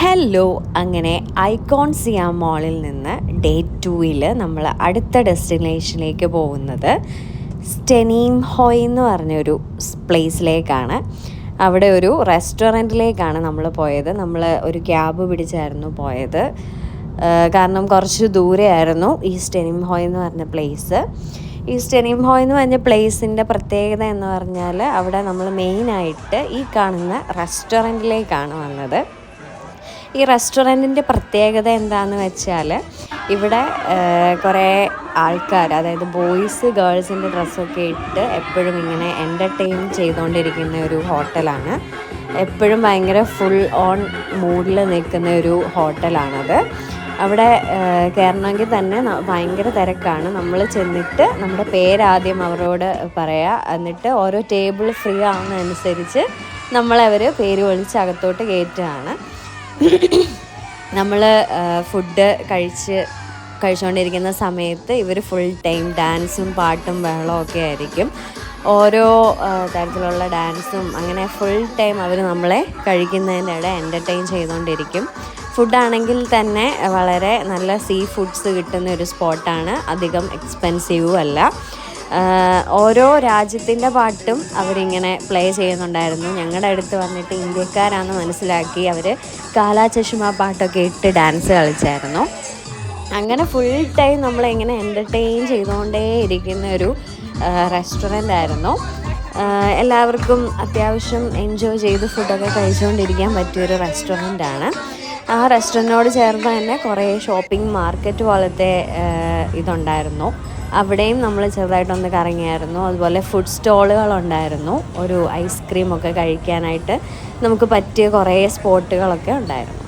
Hello, അങ്ങനെ icon സിയാം മോളിൽ നിന്ന് ഡേ 2 നമ്മൾ അടുത്ത ഡെസ്റ്റിനേഷനിലേക്ക് പോകുന്നത് സ്റ്റെനീം ഹോയ് എന്ന് പറഞ്ഞൊരു പ്ലേസിലേക്കാണ്. അവിടെ ഒരു റെസ്റ്റോറൻറ്റിലേക്കാണ് നമ്മൾ പോയത്. നമ്മൾ ഒരു ക്യാബ് പിടിച്ചായിരുന്നു പോയത്. കാരണം കുറച്ച് ദൂരെയായിരുന്നു ഈ സ്റ്റെനീം ഹോയ് എന്ന് പറഞ്ഞ പ്ലേസ്. ഈ സ്റ്റെനീം ഹോയ് എന്ന് പറഞ്ഞ പ്ലേസിൻ്റെ പ്രത്യേകത എന്ന് പറഞ്ഞാൽ അവിടെ നമ്മൾ മെയിനായിട്ട് ഈ കാണുന്ന റെസ്റ്റോറൻറ്റിലേക്കാണ് വന്നത്. ഈ റെസ്റ്റോറൻറ്റിൻ്റെ പ്രത്യേകത എന്താണെന്ന് വെച്ചാൽ ഇവിടെ കുറേ ആൾക്കാർ, അതായത് ബോയ്സ് ഗേൾസിൻ്റെ ഡ്രസ്സൊക്കെ ഇട്ട് എപ്പോഴും ഇങ്ങനെ എൻ്റർടൈൻ ചെയ്തുകൊണ്ടിരിക്കുന്ന ഒരു ഹോട്ടലാണ്. എപ്പോഴും ഭയങ്കര ഫുൾ ഓൺ മൂഡിൽ നിൽക്കുന്ന ഒരു ഹോട്ടലാണത്. അവിടെ കയറണമെങ്കിൽ തന്നെ ഭയങ്കര തിരക്കാണ്. നമ്മൾ ചെന്നിട്ട് നമ്മുടെ പേരാദ്യം അവരോട് പറയുക, എന്നിട്ട് ഓരോ ടേബിൾ ഫ്രീ ആവുന്നതനുസരിച്ച് നമ്മളവർ പേര് വിളിച്ച് അകത്തോട്ട് കയറ്റുകയാണ്. നമ്മൾ ഫുഡ് കഴിച്ചുകൊണ്ടിരിക്കുന്ന സമയത്ത് ഇവർ ഫുൾ ടൈം ഡാൻസും പാട്ടും ബഹളമൊക്കെ ആയിരിക്കും. ഓരോ തരത്തിലുള്ള ഡാൻസും അങ്ങനെ ഫുൾ ടൈം അവർ നമ്മളെ കഴിക്കുന്നതിനിടെ എൻ്റർടൈൻ ചെയ്തുകൊണ്ടിരിക്കും. ഫുഡാണെങ്കിൽ തന്നെ വളരെ നല്ല സീ ഫുഡ്സ് കിട്ടുന്ന ഒരു സ്പോട്ടാണ്. അധികം എക്സ്പെൻസീവും അല്ല. ഓരോ രാജ്യത്തിൻ്റെ പാട്ടും അവരിങ്ങനെ പ്ലേ ചെയ്യുന്നുണ്ടായിരുന്നു. ഞങ്ങളുടെ അടുത്ത് വന്നിട്ട് ഇന്ത്യക്കാരാണെന്ന് മനസ്സിലാക്കി അവർ കാലാ ചഷ്മ പാട്ടൊക്കെ ഇട്ട് ഡാൻസ് കളിച്ചായിരുന്നു. അങ്ങനെ ഫുൾ ടൈം നമ്മളിങ്ങനെ എൻ്റർടൈൻ ചെയ്തുകൊണ്ടേ ഇരിക്കുന്ന ഒരു റെസ്റ്റോറൻ്റ് ആയിരുന്നു. എല്ലാവർക്കും അത്യാവശ്യം എൻജോയ് ചെയ്ത് ഫുഡൊക്കെ കഴിച്ചുകൊണ്ടിരിക്കാൻ പറ്റിയൊരു റെസ്റ്റോറൻ്റാണ്. ആ റെസ്റ്റോറൻറ്റിനോട് ചേർന്ന് തന്നെ കുറേ ഷോപ്പിംഗ് മാർക്കറ്റ് പോലത്തെ ഇതുണ്ടായിരുന്നു. അവിടെയും നമ്മൾ ചെറുതായിട്ടൊന്ന് കറങ്ങിയായിരുന്നു. അതുപോലെ ഫുഡ് സ്റ്റോളുകളുണ്ടായിരുന്നു. ഒരു ഐസ്ക്രീമൊക്കെ കഴിക്കാനായിട്ട് നമുക്ക് പറ്റിയ കുറേ സ്പോട്ടുകളൊക്കെ ഉണ്ടായിരുന്നു.